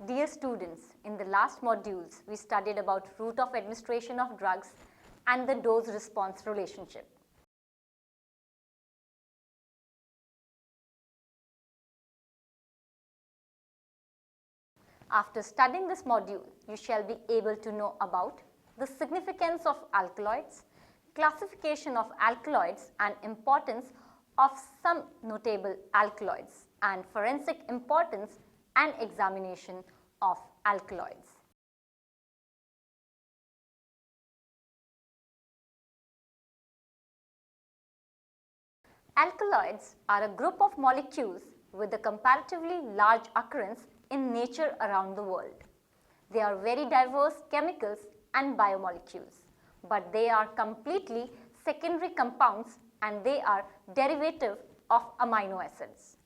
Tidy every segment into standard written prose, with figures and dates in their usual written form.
Dear students, in the last modules, we studied about route of administration of drugs and the dose-response relationship. After studying this module, you shall be able to know about the significance of alkaloids, classification of alkaloids and importance of some notable alkaloids, and forensic importance and examination of alkaloids. Alkaloids are a group of molecules with a comparatively large occurrence in nature around the world. They are very diverse chemicals and biomolecules, but they are completely secondary compounds and they are derivative of amino acids.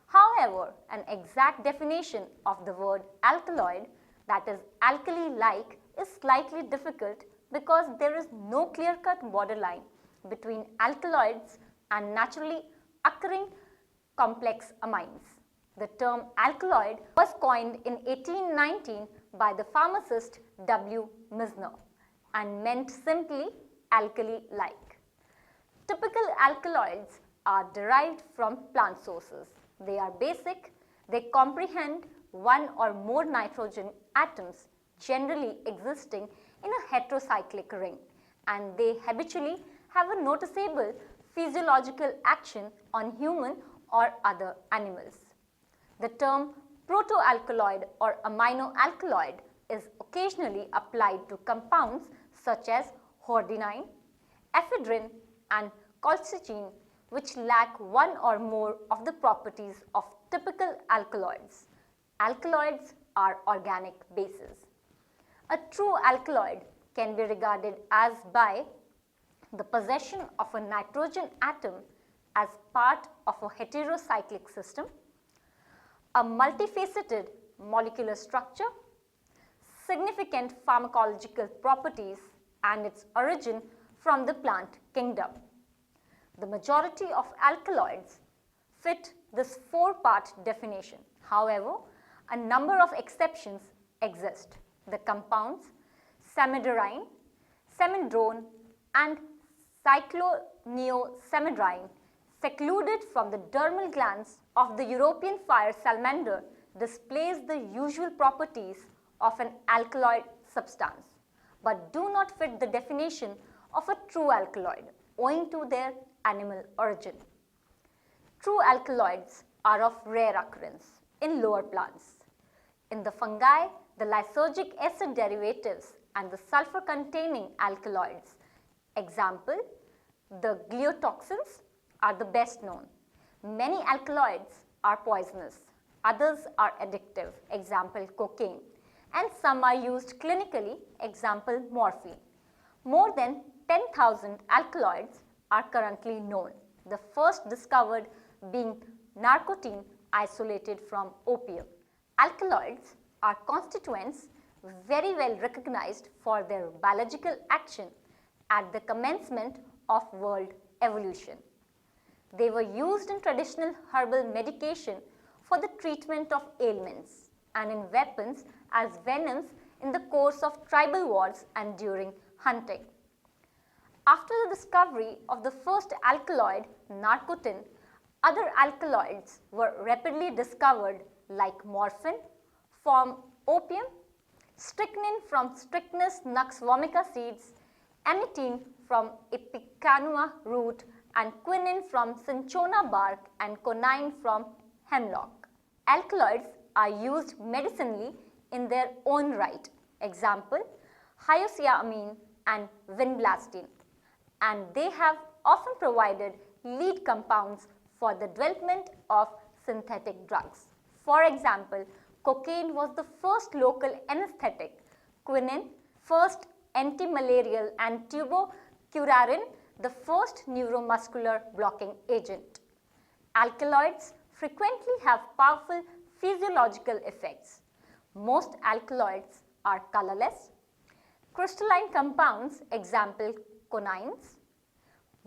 However, an exact definition of the word alkaloid, that is alkali-like, is slightly difficult because there is no clear-cut borderline between alkaloids and naturally occurring complex amines. The term alkaloid was coined in 1819 by the pharmacist W. Misner and meant simply alkali-like. Typical alkaloids are derived from plant sources. They are basic, they comprehend one or more nitrogen atoms generally existing in a heterocyclic ring, and they habitually have a noticeable physiological action on human or other animals. The term protoalkaloid or aminoalkaloid is occasionally applied to compounds such as hordenine, ephedrine and colchicine, which lack one or more of the properties of typical alkaloids. Alkaloids are organic bases. A true alkaloid can be regarded as by the possession of a nitrogen atom as part of a heterocyclic system, a multifaceted molecular structure, significant pharmacological properties, and its origin from the plant kingdom. The majority of alkaloids fit this four-part definition. However, a number of exceptions exist. The compounds samidorine, samindrone, and cycloneosamidrine, secluded from the dermal glands of the European fire salamander, displays the usual properties of an alkaloid substance, but do not fit the definition of a true alkaloid owing to their animal origin. True alkaloids are of rare occurrence in lower plants. In the fungi, the lysergic acid derivatives and the sulfur-containing alkaloids, example, the gliotoxins, are the best known. Many alkaloids are poisonous, others are addictive, example cocaine, and some are used clinically, example morphine. More than 10,000 alkaloids are currently known, the first discovered being nicotine isolated from opium. Alkaloids are constituents very well recognized for their biological action at the commencement of world evolution. They were used in traditional herbal medication for the treatment of ailments and in weapons as venoms in the course of tribal wars and during hunting. After the discovery of the first alkaloid, nicotine, other alkaloids were rapidly discovered like morphine from opium, strychnine from Strychnus nux vomica seeds, amytine from Ipecacuanha root, and quinine from cinchona bark, and konin from hemlock. Alkaloids are used medicinally in their own right, example, hyoscyamine and vinblastine, and they have often provided lead compounds for the development of synthetic drugs. For example, cocaine was the first local anesthetic, quinine, first antimalarial, and tubocurarine, the first neuromuscular blocking agent. Alkaloids frequently have powerful physiological effects. Most alkaloids are colorless. Crystalline compounds, example conines,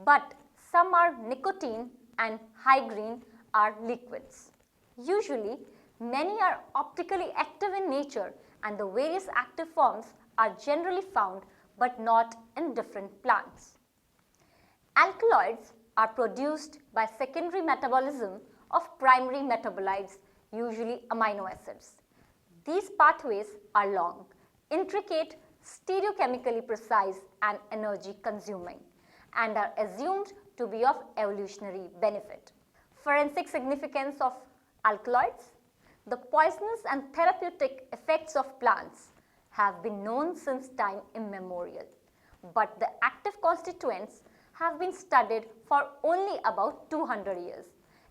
but some are nicotine and high green are liquids. Usually, Many are optically active in nature and the various active forms are generally found but not in different plants. Alkaloids are produced by secondary metabolism of primary metabolites, usually amino acids. These pathways are long, intricate, stereochemically precise and energy consuming and are assumed to be of evolutionary benefit. Forensic significance of alkaloids. The poisonous and therapeutic effects of plants have been known since time immemorial, but the active constituents have been studied for only about 200 years.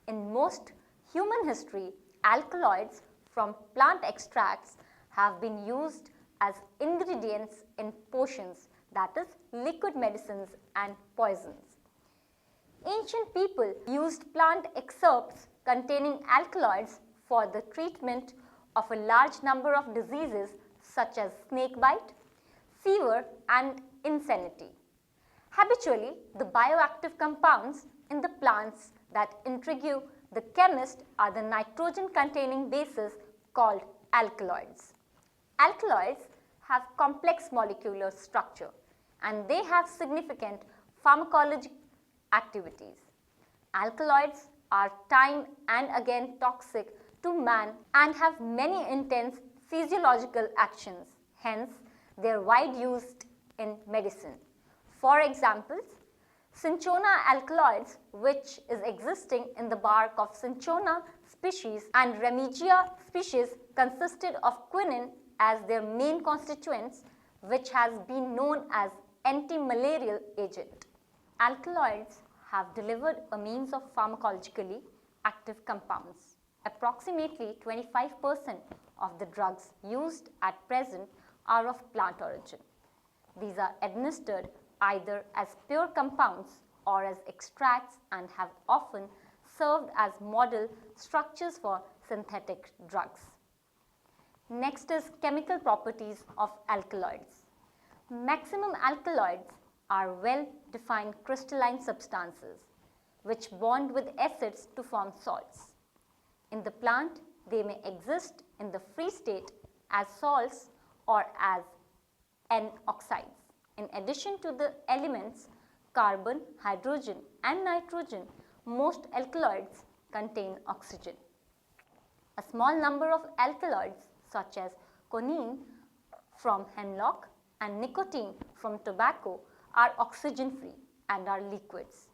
In most human history, alkaloids from plant extracts have been used as ingredients in potions, that is, liquid medicines and poisons. Ancient people used plant excerpts containing alkaloids for the treatment of a large number of diseases such as snakebite, fever and insanity. Habitually, the bioactive compounds in the plants that intrigue the chemist are the nitrogen-containing bases called alkaloids. Alkaloids have complex molecular structure and they have significant pharmacologic activities. Alkaloids are time and again toxic to man and have many intense physiological actions, hence they are widely used in medicine. For examples, cinchona alkaloids, which is existing in the bark of cinchona species and remigia species, consisted of quinine as their main constituents, which has been known as anti-malarial agent. Alkaloids have delivered a means of pharmacologically active compounds. Approximately 25% of the drugs used at present are of plant origin. These are administered either as pure compounds or as extracts and have often served as model structures for synthetic drugs. Next is chemical properties of alkaloids. Maximum alkaloids are well-defined crystalline substances which bond with acids to form salts. In the plant, they may exist in the free state as salts or as N-oxides. In addition to the elements carbon, hydrogen and nitrogen, most alkaloids contain oxygen. A small number of alkaloids such as konin from hemlock and nicotine from tobacco are oxygen-free and are liquids.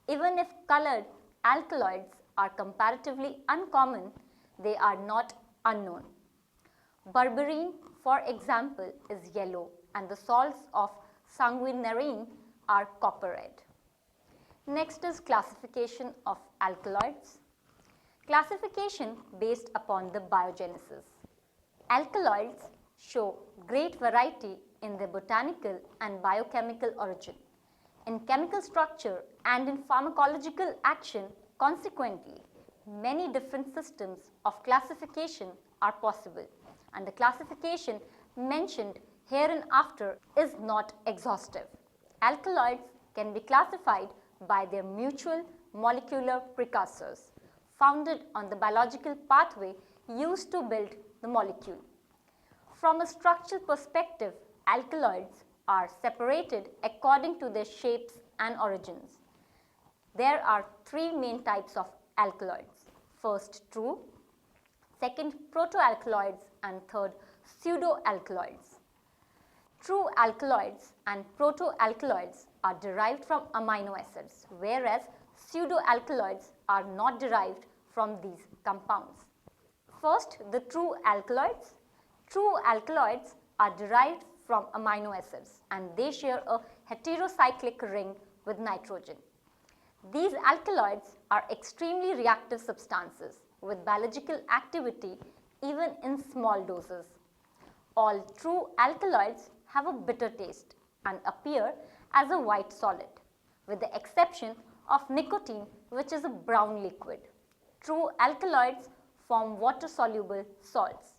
Even if colored alkaloids are comparatively uncommon, they are not unknown. Berberine, for example, is yellow and the salts of sanguinarine are copper red. Next is classification of alkaloids. Classification based upon the biogenesis. Alkaloids show great variety in their botanical and biochemical origin, in chemical structure and in pharmacological action. Consequently, many different systems of classification are possible and the classification mentioned hereinafter is not exhaustive. Alkaloids can be classified by their mutual molecular precursors founded on the biological pathway used to build the molecule. From a structural perspective, alkaloids are separated according to their shapes and origins. There are three main types of alkaloids. First, true, second, protoalkaloids, and third, pseudoalkaloids. True alkaloids and protoalkaloids are derived from amino acids, whereas pseudoalkaloids are not derived from these compounds. First, the true alkaloids. True alkaloids are derived from amino acids and they share a heterocyclic ring with nitrogen. These alkaloids are extremely reactive substances with biological activity even in small doses. All true alkaloids have a bitter taste and appear as a white solid, with the exception of nicotine, which is a brown liquid. True alkaloids form water-soluble salts.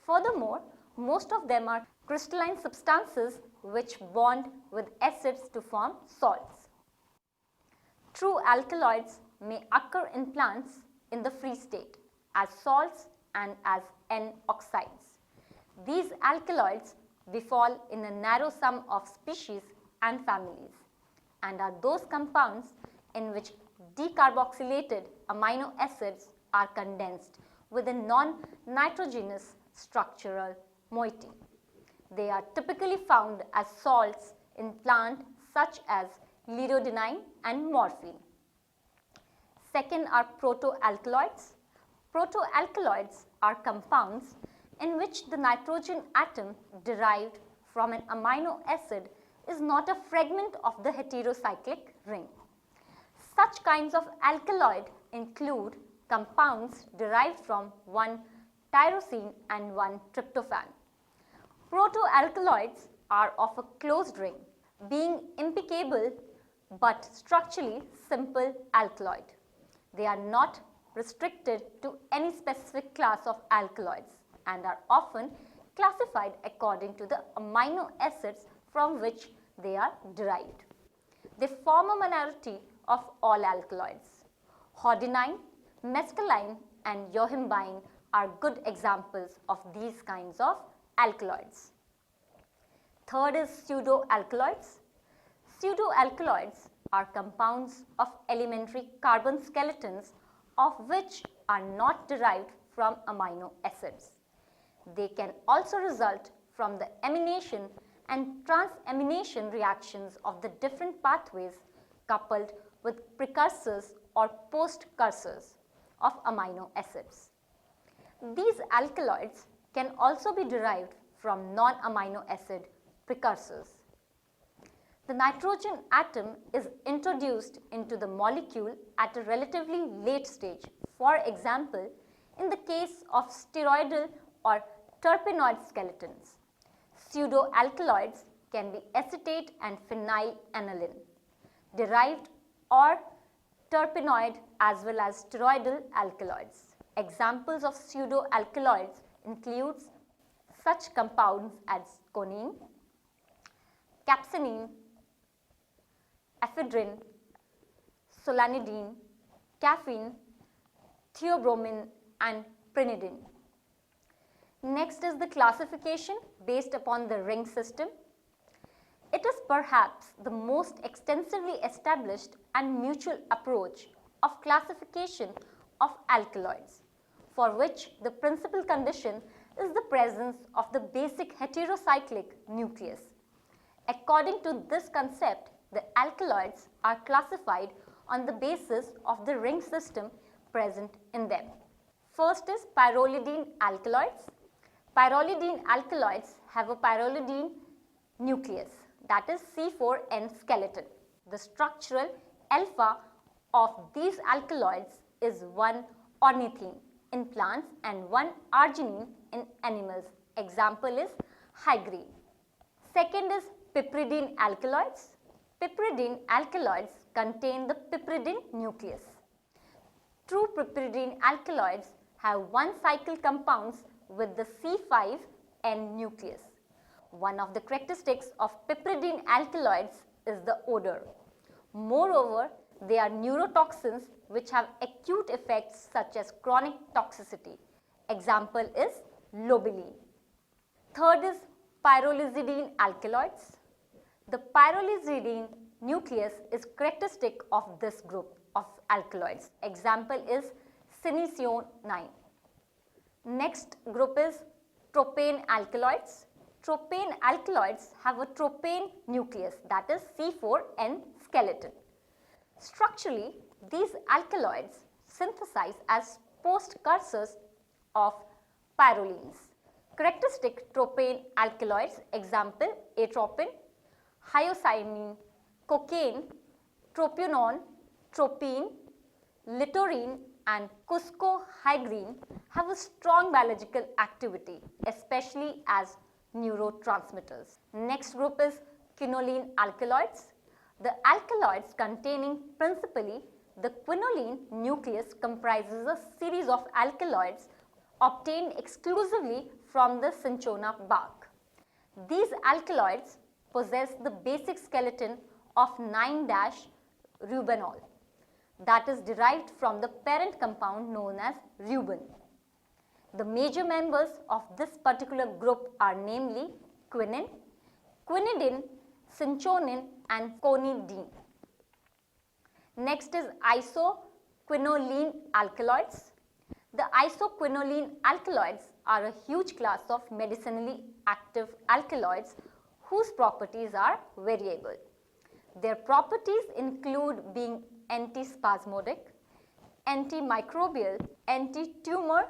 Furthermore, most of them are crystalline substances which bond with acids to form salts. True alkaloids may occur in plants in the free state as salts and as N-oxides. These alkaloids befall in a narrow sum of species and families and are those compounds in which decarboxylated amino acids are condensed with a non-nitrogenous structural moiety. They are typically found as salts in plants such as lirodinine and morphine. Second are protoalkaloids. Protoalkaloids are compounds in which the nitrogen atom derived from an amino acid is not a fragment of the heterocyclic ring. Such kinds of alkaloid include compounds derived from 1-tyrosine and 1-tryptophan. Protoalkaloids are of a closed ring, being impecable but structurally simple alkaloid. They are not restricted to any specific class of alkaloids and are often classified according to the amino acids from which they are derived. They form a minority of all alkaloids. Codeine, mescaline and yohimbine are good examples of these kinds of alkaloids. Third is pseudoalkaloids. Pseudoalkaloids are compounds of elementary carbon skeletons of which are not derived from amino acids. They can also result from the amination and transamination reactions of the different pathways coupled with precursors or postcursors of amino acids. These alkaloids can also be derived from non-amino acid precursors. The nitrogen atom is introduced into the molecule at a relatively late stage. For example, in the case of steroidal or terpenoid skeletons. Pseudoalkaloids can be acetate and phenylaniline, derived or terpenoid as well as steroidal alkaloids. Examples of pseudoalkaloids includes such compounds as konin, capsaicin, ephedrine, solanidine, caffeine, theobromine and pyridine. Next is the classification based upon the ring system. It is perhaps the most extensively established and mutual approach of classification of alkaloids, for which the principal condition is the presence of the basic heterocyclic nucleus. According to this concept, the alkaloids are classified on the basis of the ring system present in them. First is pyrrolidine alkaloids. Pyrrolidine alkaloids have a pyrrolidine nucleus, that is C4N skeleton. The structural alpha of these alkaloids is 1-ornithine in plants and 1-arginine in animals. Example is hygrine. Second is pipridine alkaloids. Pipridine alkaloids contain the pipridine nucleus. True pipridine alkaloids have one-cycle compounds with the C5N nucleus. One of the characteristics of pipridine alkaloids is the odor. Moreover, they are neurotoxins which have acute effects such as chronic toxicity. Example is lobeline. Third is pyrolysidine alkaloids. The pyrolysidine nucleus is characteristic of this group of alkaloids. Example is sinchonin. Next group is propane alkaloids. Propane alkaloids have a propane nucleus, that is C4N skeleton. Structurally, these alkaloids synthesize as postcursors of pyrrolines. Characteristic propane alkaloids, example atropine, hyoscyamin, cocaine, propanone, tropine, litorine and cuscohygrine have a strong biological activity, especially as neurotransmitters. Next group is Kinolin alkaloids. The alkaloids containing principally the quinolin nucleus comprises a series of alkaloids obtained exclusively from the cinchona bark. These alkaloids possess the basic skeleton of 9-rubenol that is derived from the parent compound known as ruben. The major members of this particular group are namely quinine, quinidine, sinchonin and quinidine. Next is isoquinoline alkaloids. The isoquinoline alkaloids are a huge class of medicinally active alkaloids whose properties are variable. Their properties include being antispasmodic, antimicrobial, anti-tumor,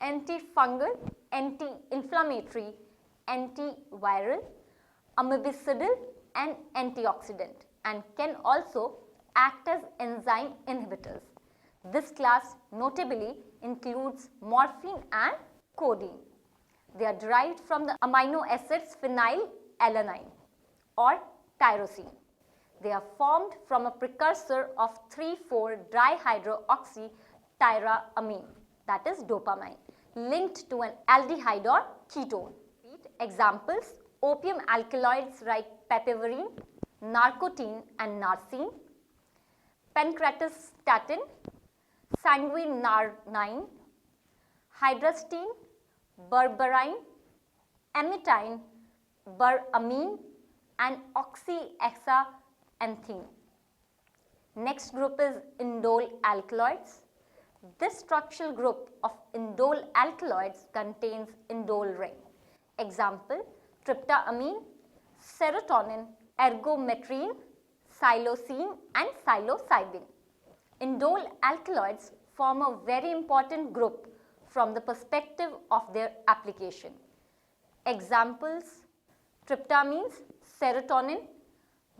antifungal, anti-inflammatory, antiviral, amoebicidal and antioxidant, and can also act as enzyme inhibitors. This class notably includes morphine and codeine. They are derived from the amino acids phenylalanine or tyrosine. They are formed from a precursor of 3,4-dihydroxytyramine, that is dopamine, linked to an aldehyde or ketone. Examples: opium alkaloids like piperine, nicotine and narcine, pancreatistatin, sanguinarine, hydrastine, berberine, amytine, buramine and oxyhexanthine. Next group is indole alkaloids. This structural group of indole alkaloids contains indole ring. Example: tryptamine, serotonin, ergometrine, xylosine and psilocybin. Indole alkaloids form a very important group from the perspective of their application. Examples: tryptamines, serotonin,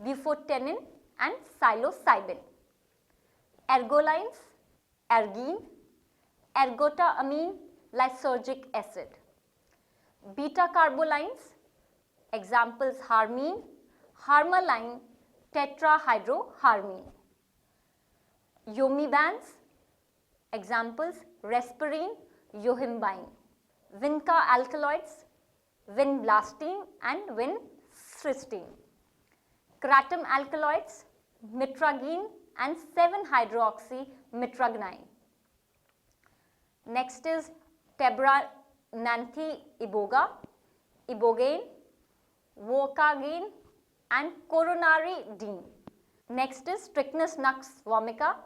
bufotenin and psilocybin. Ergolines, ergine, ergotamine lysergic acid. Beta-carbolines, examples harmine, harmaline, tetrahydroharmine. Yomibands, examples rasparine, yohimbine. Vinca alkaloids, vinblastine and vincristine. Kratom alkaloids, mitragine and 7-hydroxymitragynine. Next is terbinafine iboga, ibogaine, vocaine and coronaridine. Next is strychnus nux vomica,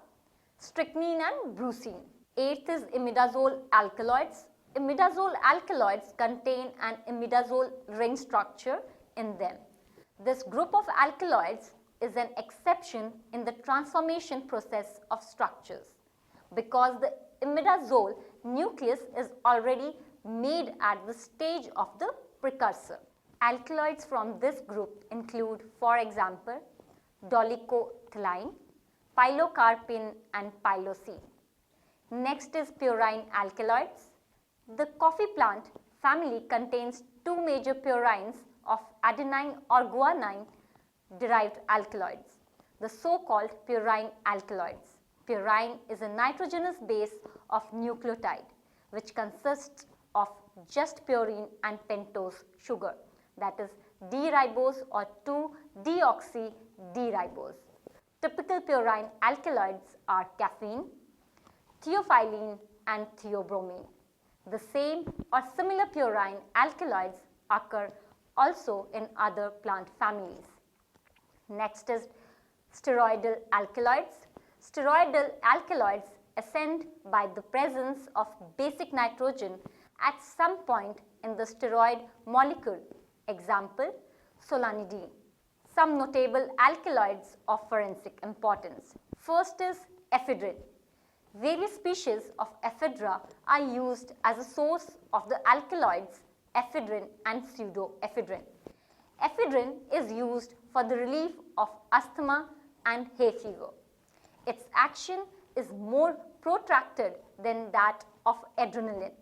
strychnine and brucine. Eighth is imidazole alkaloids. Imidazole alkaloids contain an imidazole ring structure in them. This group of alkaloids is an exception in the transformation process of structures because the imidazole nucleus is already made at the stage of the precursor. Alkaloids from this group include, for example, dolichocylene, pilocarpine and pilocene. Next is purine alkaloids. The coffee plant family contains two major purines of adenine or guanine derived alkaloids, the so-called purine alkaloids. Purine is a nitrogenous base of nucleotide which consists of just purine and pentose sugar, that is D-ribose or 2-deoxy-D-ribose. Typical purine alkaloids are caffeine, theophylline and theobromine. The same or similar purine alkaloids occur also in other plant families. Next is steroidal alkaloids. Steroidal alkaloids ascend by the presence of basic nitrogen at some point in the steroid molecule. Example, solanidine. Some notable alkaloids of forensic importance. First is ephedrine. Various species of ephedra are used as a source of the alkaloids ephedrine and pseudoephedrine. Ephedrine is used for the relief of asthma and hay fever. Its action is more protracted than that of adrenaline,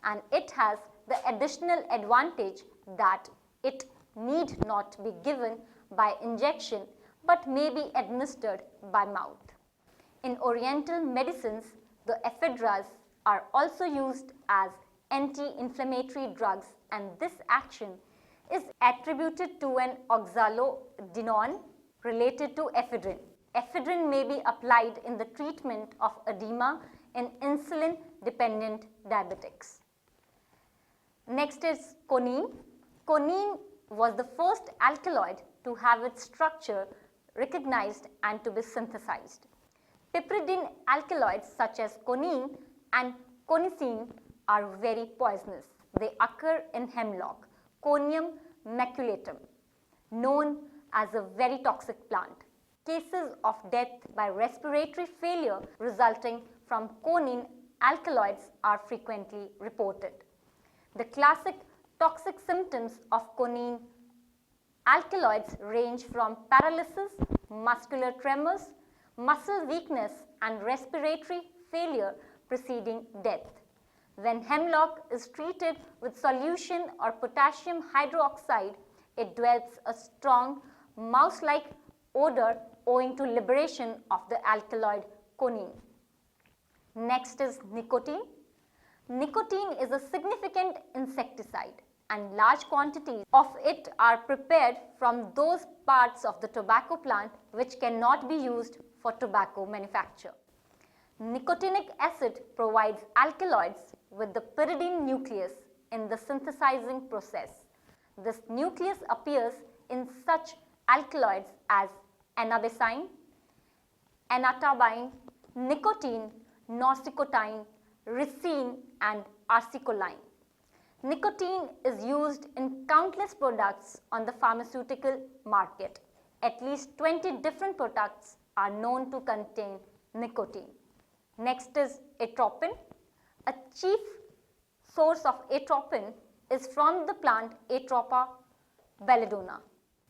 and it has the additional advantage that it need not be given by injection but may be administered by mouth. In Oriental medicines, the ephedras are also used as anti-inflammatory drugs, and this action is attributed to an oxalidione related to ephedrine. Ephedrine may be applied in the treatment of edema in insulin-dependent diabetics. Next is konin. Konin was the first alkaloid to have its structure recognized and to be synthesized. Pipridine alkaloids such as konin and konicine are very poisonous. They occur in hemlock, Conium maculatum, known as a very toxic plant. Cases of death by respiratory failure resulting from konin alkaloids are frequently reported. The classic toxic symptoms of konin alkaloids range from paralysis, muscular tremors, muscle weakness and respiratory failure preceding death. When hemlock is treated with solution or potassium hydroxide, it develops a strong mouse-like odor owing to liberation of the alkaloid konin. Next is nicotine. Nicotine is a significant insecticide and large quantities of it are prepared from those parts of the tobacco plant which cannot be used for tobacco manufacture. Nicotinic acid provides alkaloids with the pyridine nucleus in the synthesizing process. This nucleus appears in such alkaloids as anabasine, anatabine, nicotine, nosicotine, ricin and acecoline. Nicotine is used in countless products on the pharmaceutical market. At least 20 different products are known to contain nicotine. Next is atropine. A chief source of atropine is from the plant Atropa belladonna.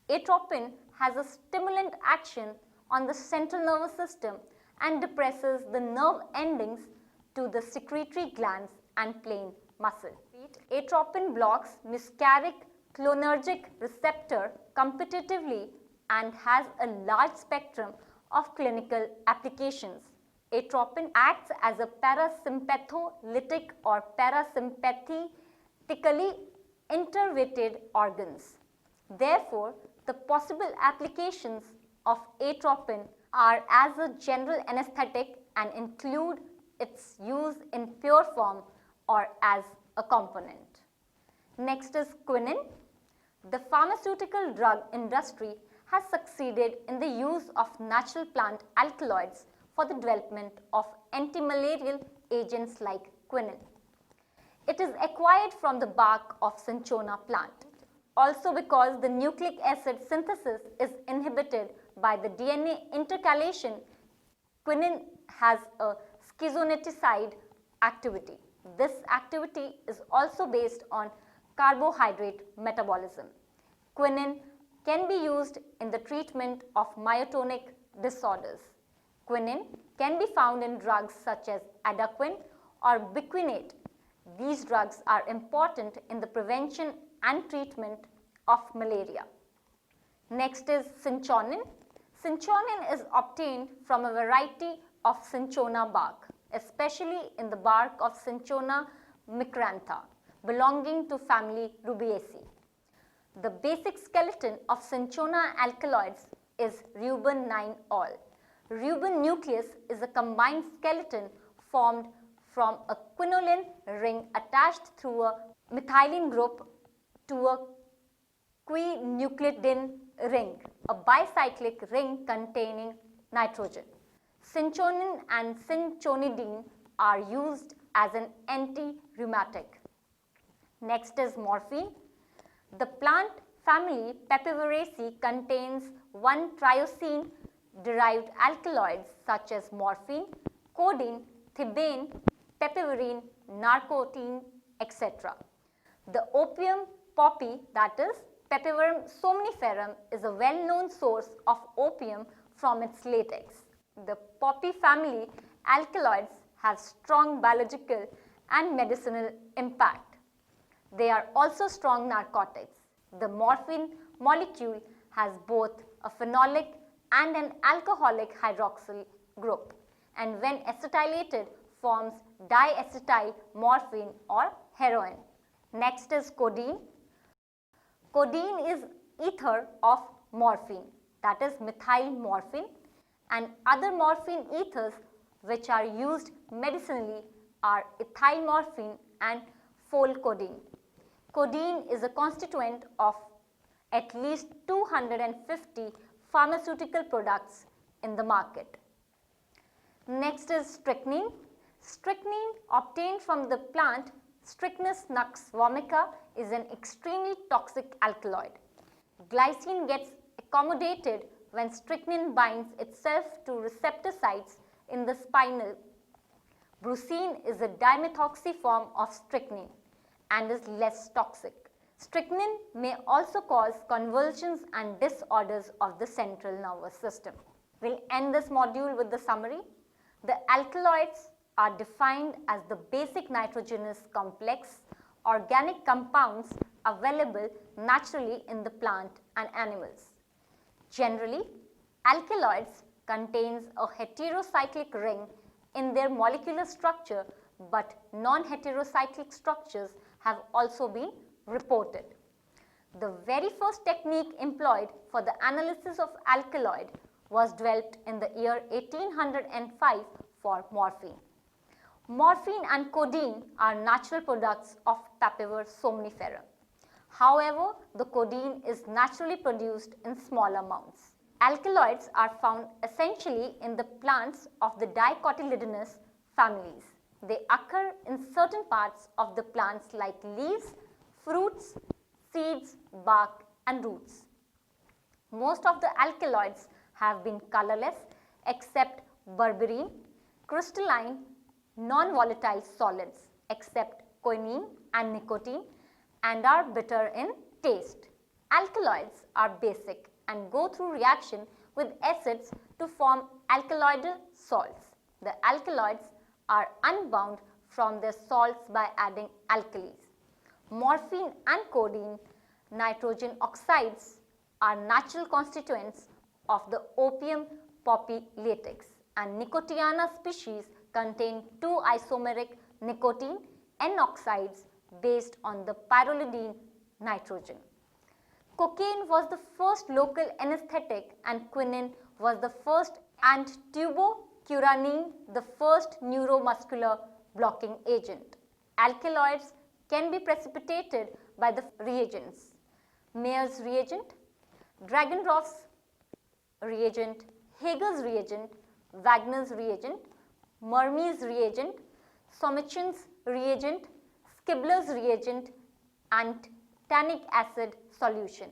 Atropine has a stimulant action on the central nervous system and depresses the nerve endings to the secretory glands and plain muscle. Atropine blocks muscarinic cholinergic receptor competitively and has a large spectrum of clinical applications. Atropine acts as a parasympatholytic or parasympathetically innervated organs. Therefore, the possible applications of atropine are as a general anesthetic and include its use in pure form or as a component. Next is quinine. The pharmaceutical drug industry has succeeded in the use of natural plant alkaloids for the development of antimalarial agents like quinine. It is acquired from the bark of cinchona plant. Also because the nucleic acid synthesis is inhibited by the DNA intercalation, quinine has a schizoneticide activity. This activity is also based on carbohydrate metabolism. Quinine can be used in the treatment of myotonic disorders. Quinine can be found in drugs such as Adaquin or Biquinate. These drugs are important in the prevention and treatment of malaria. Next is sinchonin. Sinchonin is obtained from a variety of cinchona bark, especially in the bark of Cinchona micrantha, belonging to family Rubiaceae. The basic skeleton of cinchona alkaloids is Reuben 9-ol. Reuben nucleus is a combined skeleton formed from a quinolin ring attached through a methylene group to a quinucleotide ring, a bicyclic ring containing nitrogen. Cinchonin and cinchonidine are used as an anti-rheumatic. Next is morphine. The plant family Pepiveraceae contains 1-triosine derived alkaloids such as morphine, codeine, thebaine, pepivarine, narcotine, etc. The opium poppy, that is Papiverum somniferum, is a well-known source of opium from its latex. The poppy family alkaloids have strong biological and medicinal impact. They are also strong narcotics. The morphine molecule has both a phenolic and an alcoholic hydroxyl group, and when acetylated forms diacetyl morphine or heroin. Next is codeine. Codeine is ether of morphine, that is methyl morphine, and other morphine ethers which are used medicinally are ethyl morphine and pholcodeine. Codeine is a constituent of at least 250 pharmaceutical products in the market. Next is strychnine. Strychnine, obtained from the plant Strychnus nux vomica, is an extremely toxic alkaloid. Glycine gets accommodated when strychnine binds itself to receptor sites in the spinal. Brucine is a dimethoxy form of strychnine and is less toxic. Strychnine may also cause convulsions and disorders of the central nervous system. We'll end this module with the summary. The alkaloids are defined as the basic nitrogenous complex organic compounds available naturally in the plant and animals. Generally, alkaloids contains a heterocyclic ring in their molecular structure, but non-heterocyclic structures have also been reported. The very first technique employed for the analysis of alkaloid was developed in the year 1805 for morphine. Morphine and codeine are natural products of Papaver somnifera. However, the codeine is naturally produced in small amounts. Alkaloids are found essentially in the plants of the dicotyledonous families. They occur in certain parts of the plants like leaves, fruits, seeds, bark and roots. Most of the alkaloids have been colorless except berberine, crystalline, non-volatile solids except quinine and nicotine, and are bitter in taste. Alkaloids are basic and go through reaction with acids to form alkaloidal salts. The alkaloids are unbound from their salts by adding alkalis. Morphine and codeine nitrogen oxides are natural constituents of the opium poppy latex, and Nicotiana species contain two isomeric nicotine N-oxides based on the Pyrrolidine nitrogen. Cocaine was the first local anesthetic and quinine was the first, and tubocurarine the first neuromuscular blocking agent. Alkaloids can be precipitated by the reagents: Mayer's reagent, Dragendorf's reagent, Hager's reagent, Wagner's reagent, Mermi's reagent, Somichin's reagent, Skibler's reagent, and tannic acid solution.